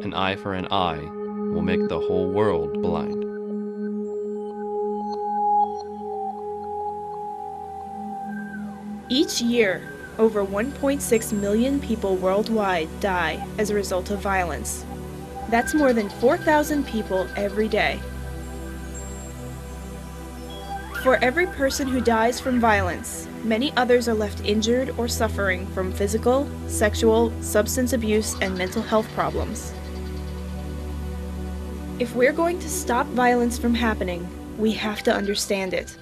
An eye for an eye will make the whole world blind. Each year, over 1.6 million people worldwide die as a result of violence. That's more than 4,000 people every day. For every person who dies from violence, many others are left injured or suffering from physical, sexual, substance abuse, and mental health problems. If we're going to stop violence from happening, we have to understand it.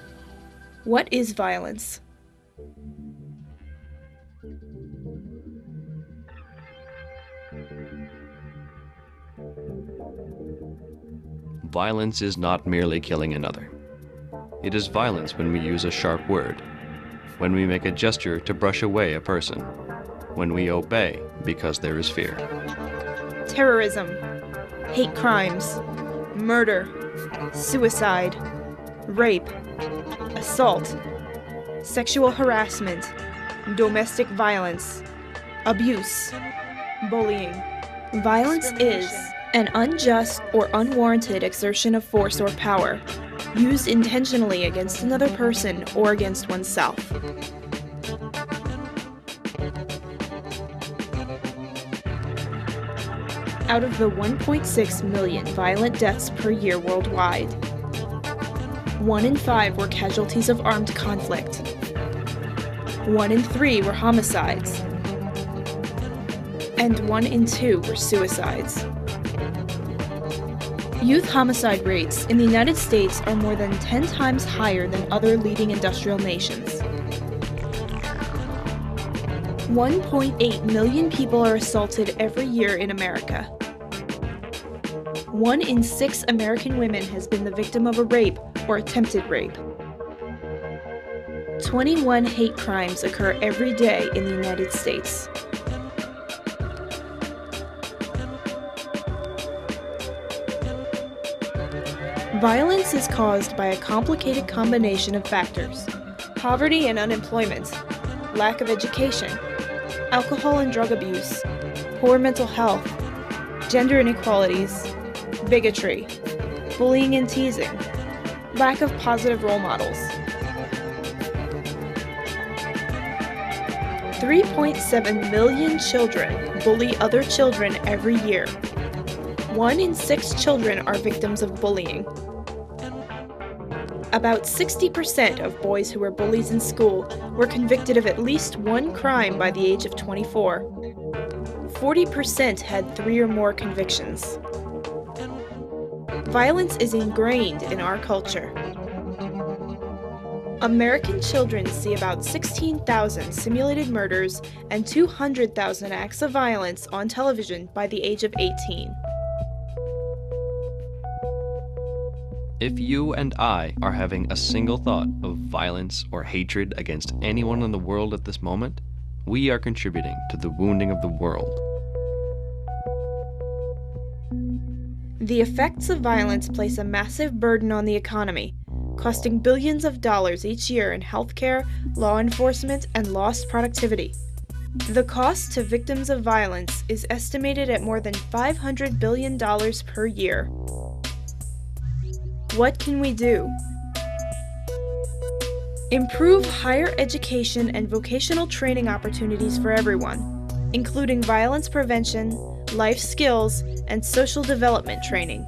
What is violence? Violence is not merely killing another. It is violence when we use a sharp word, when we make a gesture to brush away a person, when we obey because there is fear. Terrorism, hate crimes, murder, suicide, rape, assault, sexual harassment, domestic violence, abuse, bullying. Violence is an unjust or unwarranted exertion of force or power, used intentionally against another person or against oneself. Out of the 1.6 million violent deaths per year worldwide, 1 in 5 were casualties of armed conflict. 1 in 3 were homicides. And 1 in 2 were suicides. Youth homicide rates in the United States are more than 10 times higher than other leading industrial nations. 1.8 million people are assaulted every year in America. 1 in 6 American women has been the victim of a rape or attempted rape. 21 hate crimes occur every day in the United States. Violence is caused by a complicated combination of factors: poverty and unemployment, lack of education, alcohol and drug abuse, poor mental health, gender inequalities, bigotry, bullying and teasing, lack of positive role models. 3.7 million children bully other children every year. 1 in 6 children are victims of bullying. About 60% of boys who were bullies in school were convicted of at least one crime by the age of 24. 40% had 3 or more convictions. Violence is ingrained in our culture. American children see about 16,000 simulated murders and 200,000 acts of violence on television by the age of 18. If you and I are having a single thought of violence or hatred against anyone in the world at this moment, we are contributing to the wounding of the world. The effects of violence place a massive burden on the economy, costing billions of dollars each year in healthcare, law enforcement, and lost productivity. The cost to victims of violence is estimated at more than $500 billion per year. What can we do? Improve higher education and vocational training opportunities for everyone, including violence prevention, life skills, and social development training.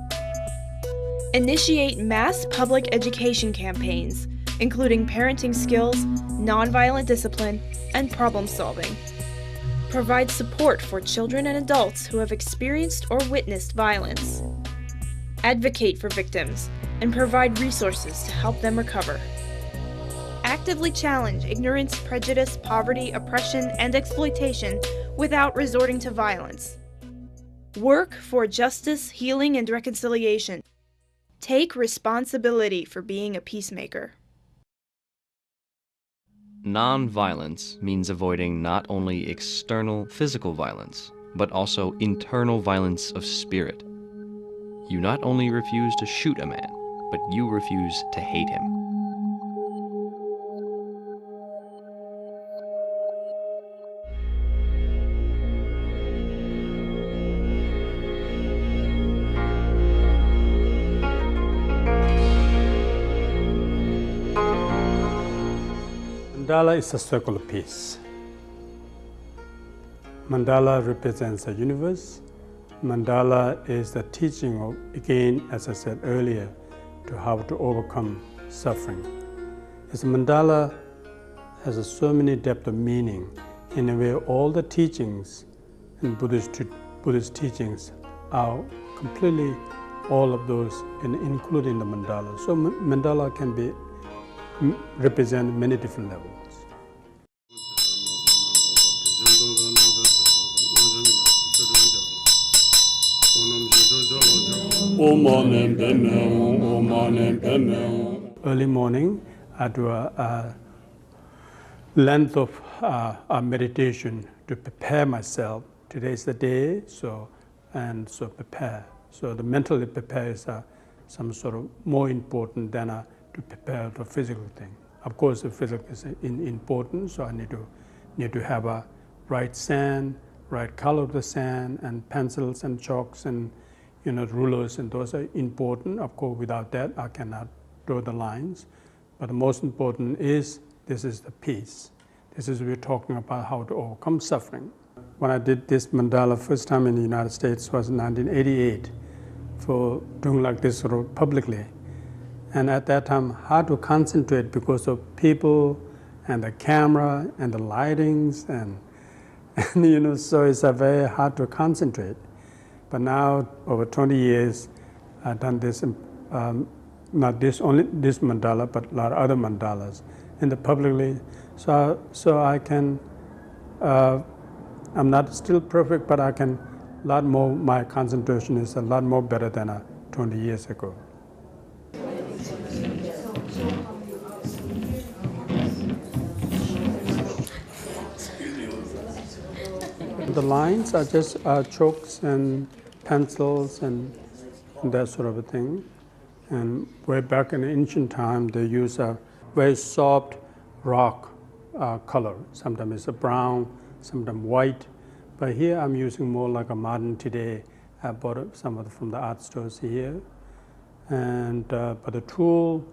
Initiate mass public education campaigns, including parenting skills, nonviolent discipline, and problem solving. Provide support for children and adults who have experienced or witnessed violence. Advocate for victims and provide resources to help them recover. Actively challenge ignorance, prejudice, poverty, oppression, and exploitation without resorting to violence. Work for justice, healing, and reconciliation. Take responsibility for being a peacemaker. Non-violence means avoiding not only external physical violence, but also internal violence of spirit. You not only refuse to shoot a man, but you refuse to hate him. Mandala is a circle of peace. Mandala represents the universe. Mandala is the teaching of, again, as I said earlier, to how to overcome suffering. This mandala has so many depth of meaning. In a way, all the teachings in Buddhist teachings are completely all of those, including the mandala. So mandala can be represent many different levels. Early morning, I do a length of a meditation to prepare myself. Today is the day, so prepare. So the mentally prepare is some sort of more important than to prepare the physical thing. Of course, the physical is important, so I need to have a right sand, right color of the sand, and pencils and chalks and rulers, and those are important. Of course, without that, I cannot draw the lines. But the most important is this is the peace. This is we're talking about how to overcome suffering. When I did this mandala first time in the United States was in 1988 for doing like this sort of publicly. And at that time, hard to concentrate because of people and the camera and the lightings and so it's very hard to concentrate. But now, over 20 years, I've done this, not only this mandala, but a lot of other mandalas in the publicly. So I can, I'm not still perfect, but I can, a lot more, my concentration is a lot more better than 20 years ago. The lines are just chalks and pencils and that sort of a thing. And way back in ancient time, they use a very soft rock color. Sometimes it's a brown, sometimes white. But here I'm using more like a modern today. I bought some of them from the art stores here. And but the tool,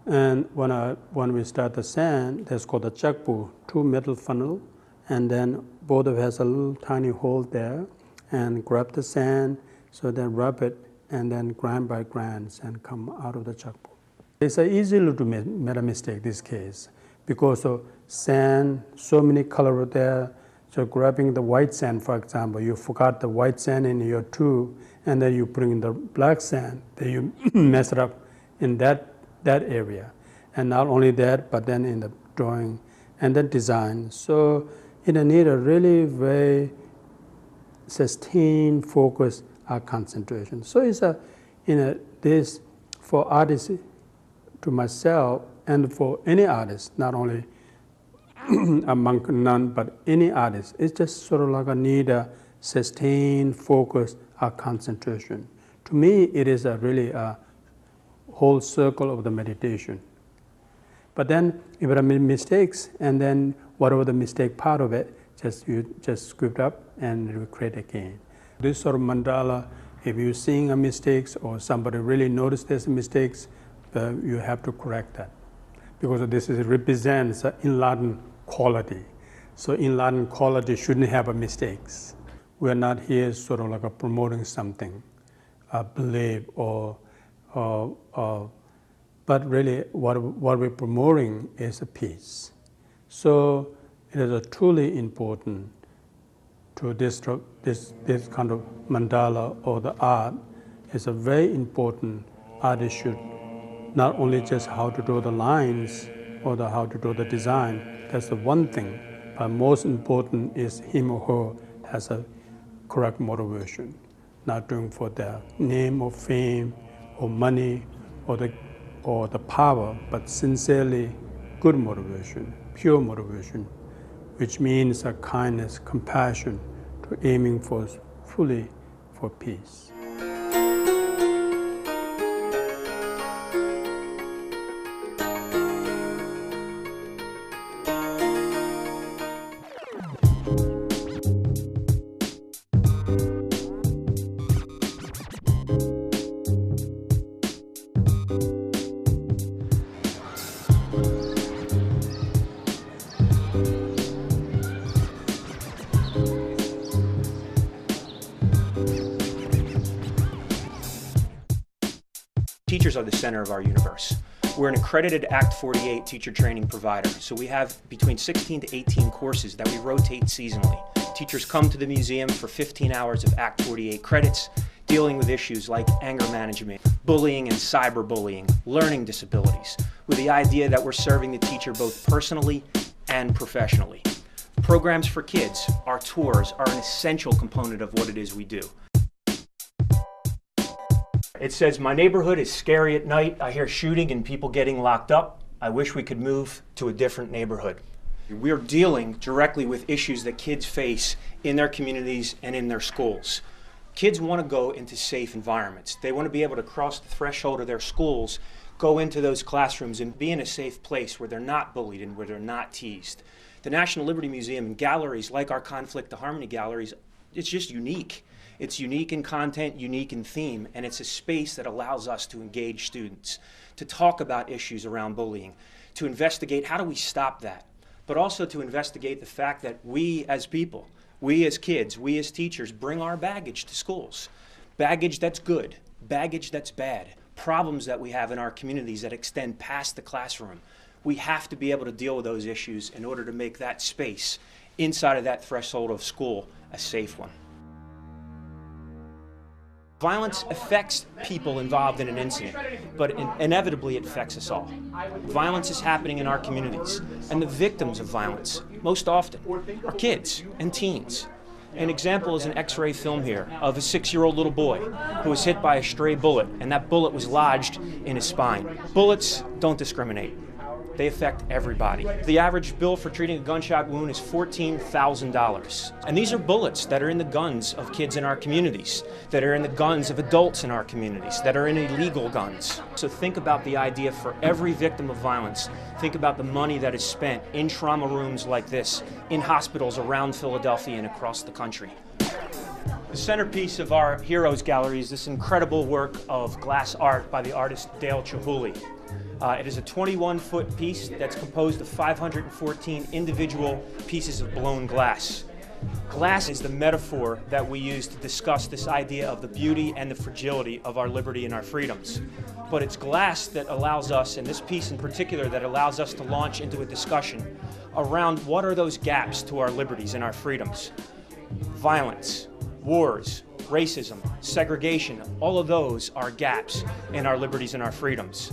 and when we start the sand, that's called a chakbu, 2 metal funnel. And then both of has a little tiny hole there, and grab the sand, so then rub it, and then grind by grinds and come out of the chakbu. It's easy to make a mistake this case, because of sand, so many color there. So grabbing the white sand, for example, you forgot the white sand in your tube, and then you bring in the black sand, then you mess it up in that area. And not only that, but then in the drawing and then design. So it need a really very sustained focus concentration. So it's this for artists, to myself, and for any artist, not only a monk, nun, but any artist. It's just sort of like a need a sustained focus concentration. To me, it is really a whole circle of the meditation. But then if there are mistakes, and then whatever the mistake part of it, you just script up and recreate again. This sort of mandala, if you're seeing a mistakes or somebody really noticed there's mistakes, you have to correct that. Because this represents enlightened quality. So enlightened quality shouldn't have mistakes. We're not here sort of like promoting something, belief but really what we're promoting is a peace. So it is truly important to this kind of mandala or the art. It's a very important. Artist should not only just how to draw the lines or how to draw the design, that's the one thing, but most important is him or her has a correct motivation, not doing for their name or fame or money or the power, but sincerely good motivation, pure motivation, which means a kindness, compassion, to aiming fully for peace. Teachers are the center of our universe. We're an accredited Act 48 teacher training provider, so we have between 16 to 18 courses that we rotate seasonally. Teachers come to the museum for 15 hours of Act 48 credits, dealing with issues like anger management, bullying and cyberbullying, learning disabilities, with the idea that we're serving the teacher both personally and professionally. Programs for kids, our tours, are an essential component of what it is we do. It says, "My neighborhood is scary at night. I hear shooting and people getting locked up. I wish we could move to a different neighborhood." We're dealing directly with issues that kids face in their communities and in their schools. Kids want to go into safe environments. They want to be able to cross the threshold of their schools, go into those classrooms and be in a safe place where they're not bullied and where they're not teased. The National Liberty Museum and galleries like our Conflict to Harmony galleries, it's just unique. It's unique in content, unique in theme, and it's a space that allows us to engage students, to talk about issues around bullying, to investigate how do we stop that, but also to investigate the fact that we as people, we as kids, we as teachers bring our baggage to schools. Baggage that's good, baggage that's bad, problems that we have in our communities that extend past the classroom. We have to be able to deal with those issues in order to make that space inside of that threshold of school a safe one. Violence affects people involved in an incident, but inevitably it affects us all. Violence is happening in our communities, and the victims of violence, most often, are kids and teens. An example is an X-ray film here of a 6-year-old little boy who was hit by a stray bullet, and that bullet was lodged in his spine. Bullets don't discriminate. They affect everybody. The average bill for treating a gunshot wound is $14,000. And these are bullets that are in the guns of kids in our communities, that are in the guns of adults in our communities, that are in illegal guns. So think about the idea for every victim of violence. Think about the money that is spent in trauma rooms like this, in hospitals around Philadelphia and across the country. The centerpiece of our Heroes Gallery is this incredible work of glass art by the artist Dale Chihuly. It is a 21-foot piece that's composed of 514 individual pieces of blown glass. Glass is the metaphor that we use to discuss this idea of the beauty and the fragility of our liberty and our freedoms. But it's glass that allows us, and this piece in particular, that allows us to launch into a discussion around what are those gaps to our liberties and our freedoms. Violence, wars, racism, segregation, all of those are gaps in our liberties and our freedoms.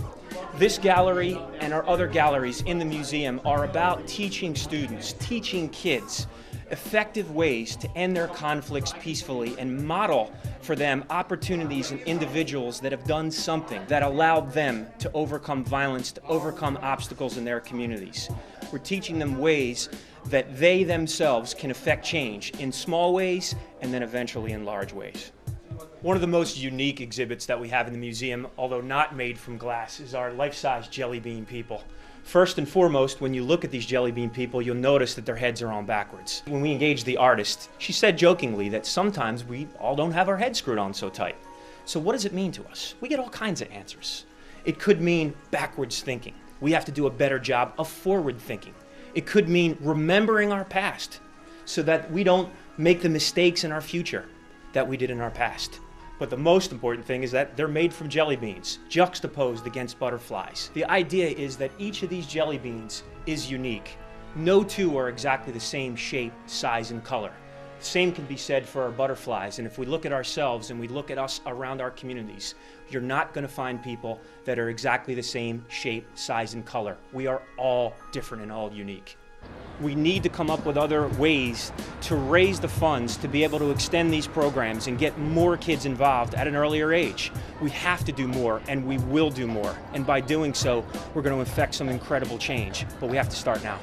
This gallery and our other galleries in the museum are about teaching students, teaching kids, effective ways to end their conflicts peacefully and model for them opportunities and individuals that have done something that allowed them to overcome violence, to overcome obstacles in their communities. We're teaching them ways that they themselves can affect change in small ways and then eventually in large ways. One of the most unique exhibits that we have in the museum, although not made from glass, is our life-size jelly bean people. First and foremost, when you look at these jelly bean people, you'll notice that their heads are on backwards. When we engaged the artist, she said jokingly that sometimes we all don't have our heads screwed on so tight. So what does it mean to us? We get all kinds of answers. It could mean backwards thinking. We have to do a better job of forward thinking. It could mean remembering our past so that we don't make the mistakes in our future that we did in our past. But the most important thing is that they're made from jelly beans, juxtaposed against butterflies. The idea is that each of these jelly beans is unique. No two are exactly the same shape, size, and color. The same can be said for our butterflies, and if we look at ourselves and we look at us around our communities, you're not going to find people that are exactly the same shape, size, and color. We are all different and all unique. We need to come up with other ways to raise the funds to be able to extend these programs and get more kids involved at an earlier age. We have to do more, and we will do more. And by doing so, we're going to effect some incredible change. But we have to start now.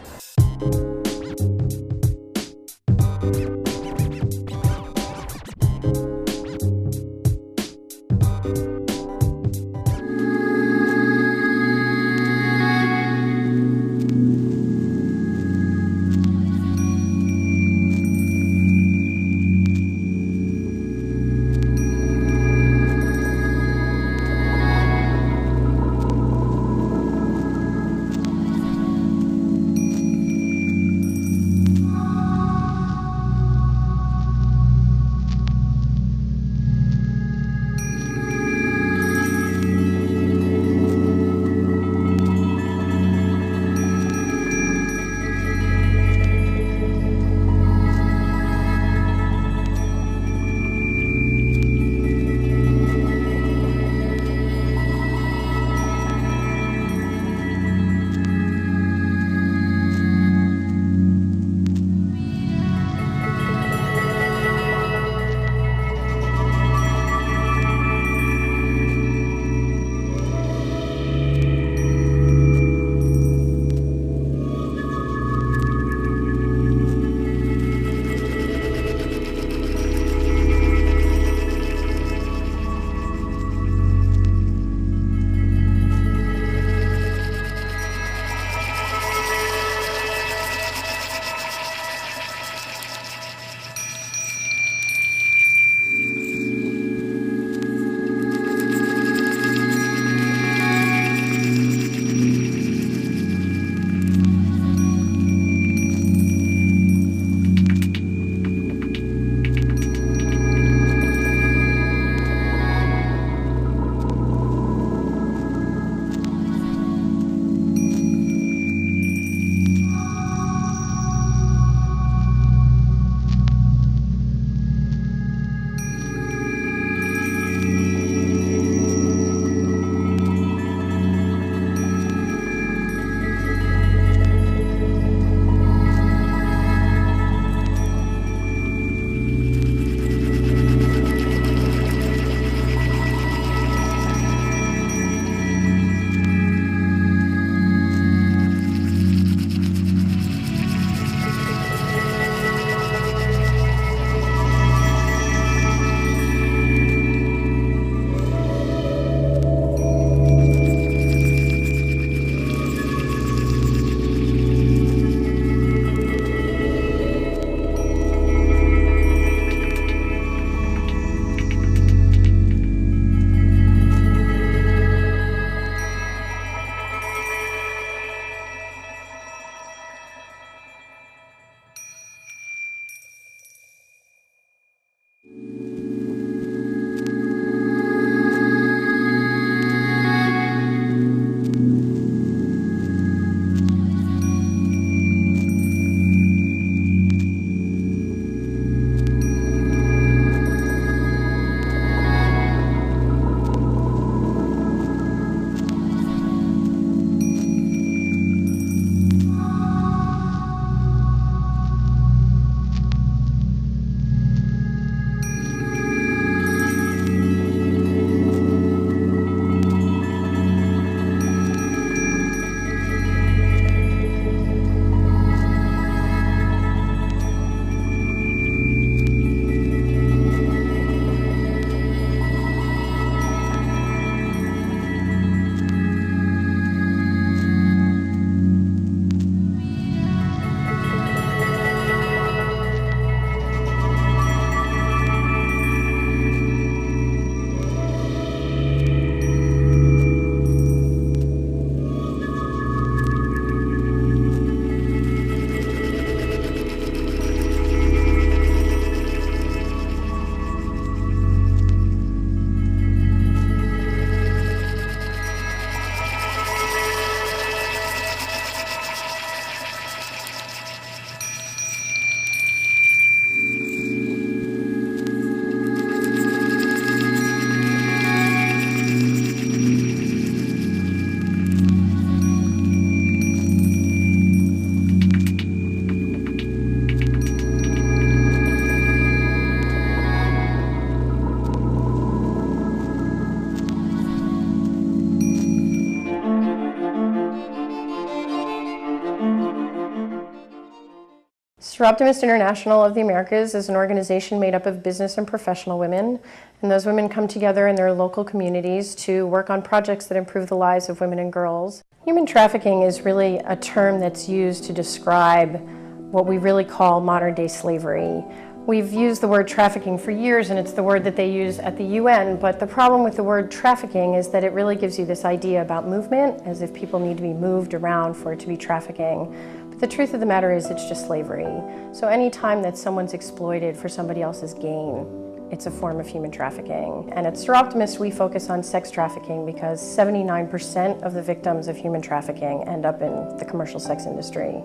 So Optimist International of the Americas is an organization made up of business and professional women, and those women come together in their local communities to work on projects that improve the lives of women and girls. Human trafficking is really a term that's used to describe what we really call modern-day slavery. We've used the word trafficking for years, and it's the word that they use at the UN, but the problem with the word trafficking is that it really gives you this idea about movement, as if people need to be moved around for it to be trafficking. But the truth of the matter is it's just slavery. So any time that someone's exploited for somebody else's gain, it's a form of human trafficking. And at Sir Optimist, we focus on sex trafficking because 79% of the victims of human trafficking end up in the commercial sex industry.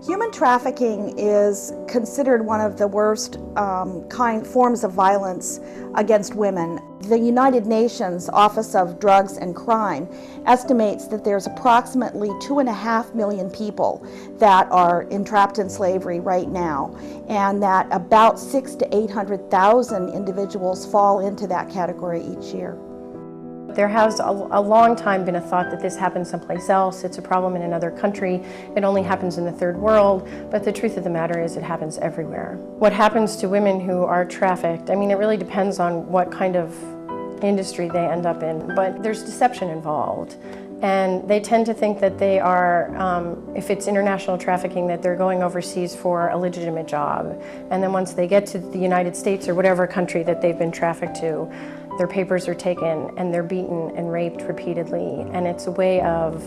Human trafficking is considered one of the worst forms of violence against women. The United Nations Office of Drugs and Crime estimates that there's approximately 2.5 million people that are entrapped in slavery right now, and that about 600,000 to 800,000 individuals fall into that category each year. There has a long time been a thought that this happens someplace else. It's a problem in another country. It only happens in the third world. But the truth of the matter is it happens everywhere. What happens to women who are trafficked, I mean, it really depends on what kind of industry they end up in. But there's deception involved. And they tend to think that they are, if it's international trafficking, that they're going overseas for a legitimate job. And then once they get to the United States or whatever country that they've been trafficked to, their papers are taken and they're beaten and raped repeatedly. And it's a way of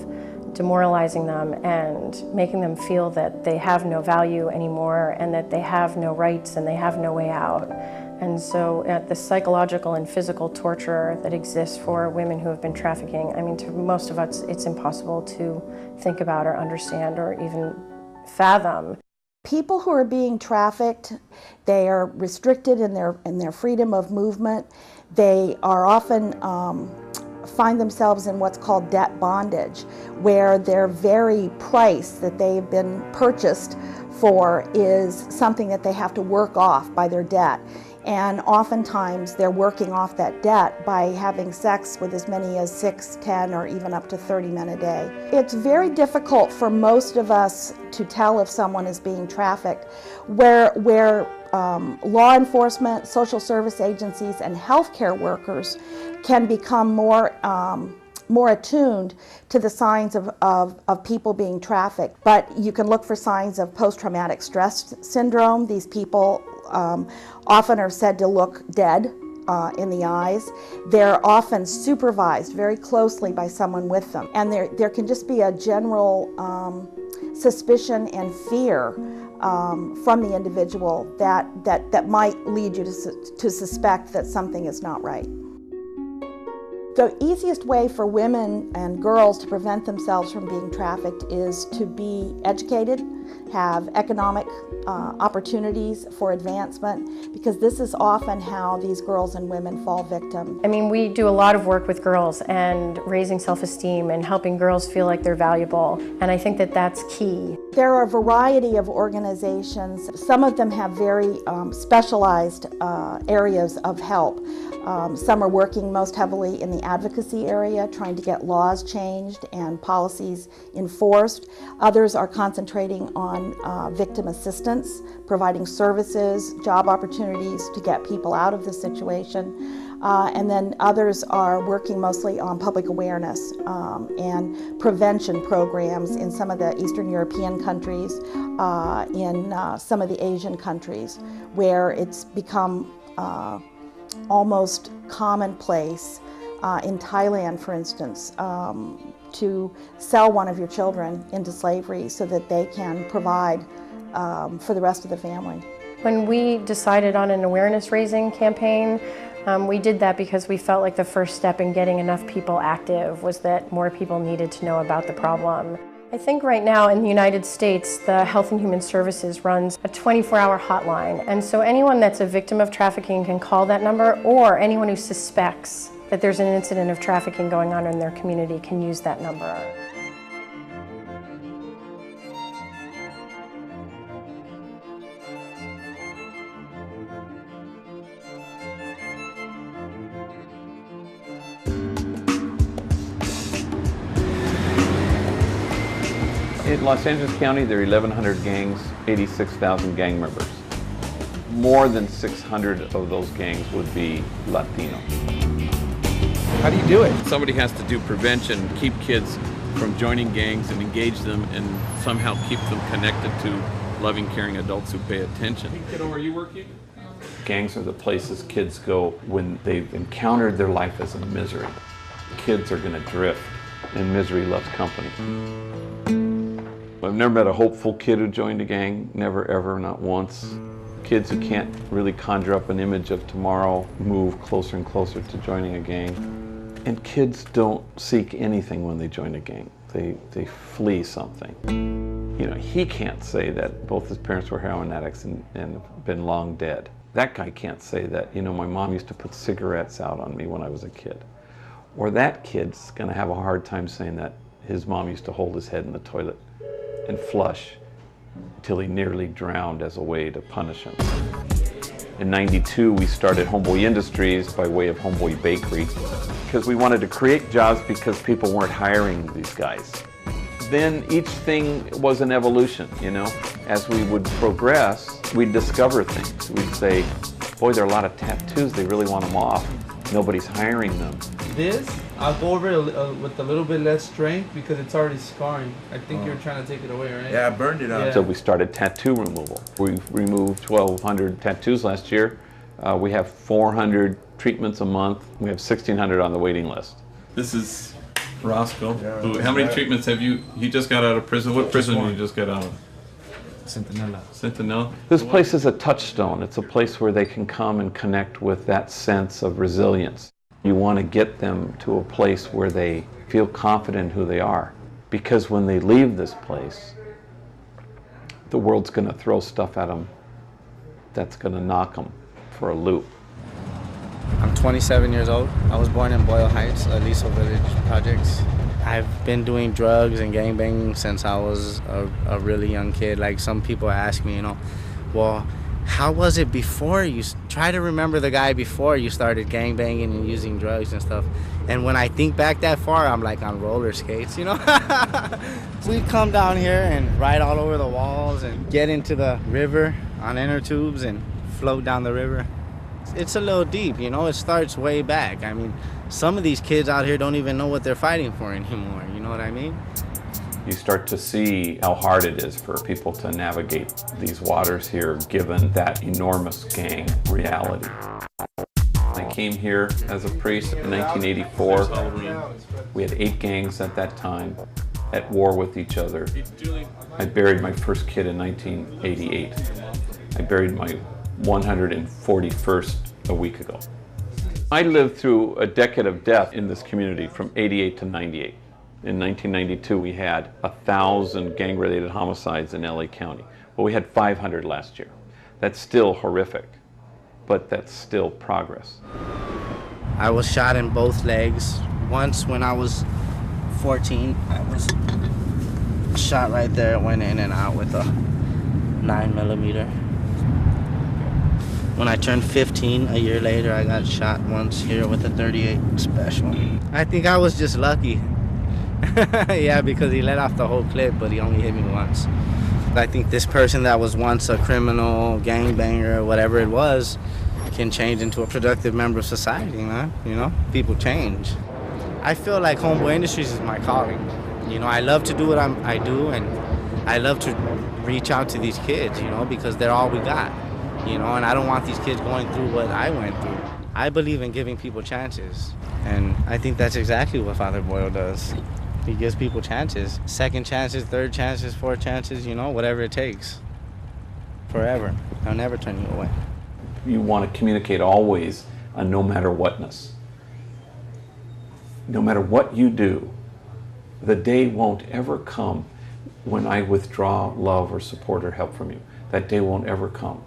demoralizing them and making them feel that they have no value anymore and that they have no rights and they have no way out. And so the psychological and physical torture that exists for women who have been trafficking, I mean, to most of us, it's impossible to think about or understand or even fathom. People who are being trafficked, they are restricted in their freedom of movement. They are often find themselves in what's called debt bondage, where their very price that they've been purchased for is something that they have to work off by their debt. And oftentimes they're working off that debt by having sex with as many as 6, 10, or even up to 30 men a day. It's very difficult for most of us to tell if someone is being trafficked, where law enforcement, social service agencies, and healthcare workers can become more attuned to the signs of people being trafficked. But you can look for signs of post-traumatic stress syndrome. These people often are said to look dead in the eyes. They're often supervised very closely by someone with them. And there can just be a general suspicion and fear from the individual that might lead you to suspect that something is not right. The easiest way for women and girls to prevent themselves from being trafficked is to be educated, have economic opportunities for advancement, because this is often how these girls and women fall victim. I mean, we do a lot of work with girls and raising self-esteem and helping girls feel like they're valuable, and I think that that's key. There are a variety of organizations. Some of them have very specialized areas of help. Some are working most heavily in the advocacy area, trying to get laws changed and policies enforced. Others are concentrating on victim assistance, providing services, job opportunities to get people out of the situation. And then others are working mostly on public awareness and prevention programs in some of the Eastern European countries, in some of the Asian countries, where it's become almost commonplace, in Thailand, for instance, to sell one of your children into slavery so that they can provide for the rest of the family. When we decided on an awareness-raising campaign, we did that because we felt like the first step in getting enough people active was that more people needed to know about the problem. I think right now in the United States, the Health and Human Services runs a 24-hour hotline. And so anyone that's a victim of trafficking can call that number, or anyone who suspects that there's an incident of trafficking going on in their community can use that number. In Los Angeles County, there are 1,100 gangs, 86,000 gang members. More than 600 of those gangs would be Latino. How do you do it? Somebody has to do prevention, keep kids from joining gangs and engage them and somehow keep them connected to loving, caring adults who pay attention. Kiddo, are you working? Gangs are the places kids go when they've encountered their life as a misery. Kids are going to drift, and misery loves company. I've never met a hopeful kid who joined a gang, never, ever, not once. Kids who can't really conjure up an image of tomorrow move closer and closer to joining a gang. And kids don't seek anything when they join a gang. They flee something. You know, he can't say that both his parents were heroin addicts and have been long dead. That guy can't say that, you know, my mom used to put cigarettes out on me when I was a kid. Or that kid's gonna have a hard time saying that his mom used to hold his head in the toilet and flush until he nearly drowned as a way to punish him. In '92, we started Homeboy Industries by way of Homeboy Bakery because we wanted to create jobs because people weren't hiring these guys. Then each thing was an evolution, you know. As we would progress, we'd discover things. We'd say, boy, there are a lot of tattoos, they really want them off. Nobody's hiring them. This, I'll go over it with a little bit less strength because it's already scarring. I think you're trying to take it away, right? Yeah, I burned it up. So we started tattoo removal. We've removed 1,200 tattoos last year. We have 400 treatments a month. We have 1,600 on the waiting list. This is Roscoe. How many treatments have you? He just got out of prison. What prison did you just get out of? Centinela. Centinela. This place is a touchstone. It's a place where they can come and connect with that sense of resilience. You want to get them to a place where they feel confident in who they are. Because when they leave this place, the world's going to throw stuff at them that's going to knock them for a loop. I'm 27 years old. I was born in Boyle Heights, Aliso Village Projects. I've been doing drugs and gangbanging since I was a really young kid. Like, some people ask me, you know, well, how was it before you try to remember the guy before you started gangbanging and using drugs and stuff? And when I think back that far, I'm like on roller skates, you know? We'd come down here and ride all over the walls and get into the river on inner tubes and float down the river. It's a little deep, you know? It starts way back. I mean, some of these kids out here don't even know what they're fighting for anymore, you know what I mean? You start to see how hard it is for people to navigate these waters here, given that enormous gang reality. I came here as a priest in 1984. We had 8 gangs at that time, at war with each other. I buried my first kid in 1988. I buried my 141st a week ago. I lived through a decade of death in this community from '88 to '98. In 1992, we had 1,000 gang-related homicides in LA County. Well, we had 500 last year. That's still horrific, but that's still progress. I was shot in both legs. Once when I was 14, I was shot right there. It went in and out with a 9mm. When I turned 15, a year later, I got shot once here with a .38 special. I think I was just lucky. Yeah, because he let off the whole clip, but he only hit me once. I think this person that was once a criminal, gangbanger, whatever it was, can change into a productive member of society, man. You know, people change. I feel like Homeboy Industries is my calling. You know, I love to do what I do, and I love to reach out to these kids, you know, because they're all we got. You know, and I don't want these kids going through what I went through. I believe in giving people chances, and I think that's exactly what Father Boyle does. He gives people chances, second chances, third chances, fourth chances, you know, whatever it takes. Forever. I'll never turn you away. You want to communicate always a no matter whatness. No matter what you do, the day won't ever come when I withdraw love or support or help from you. That day won't ever come.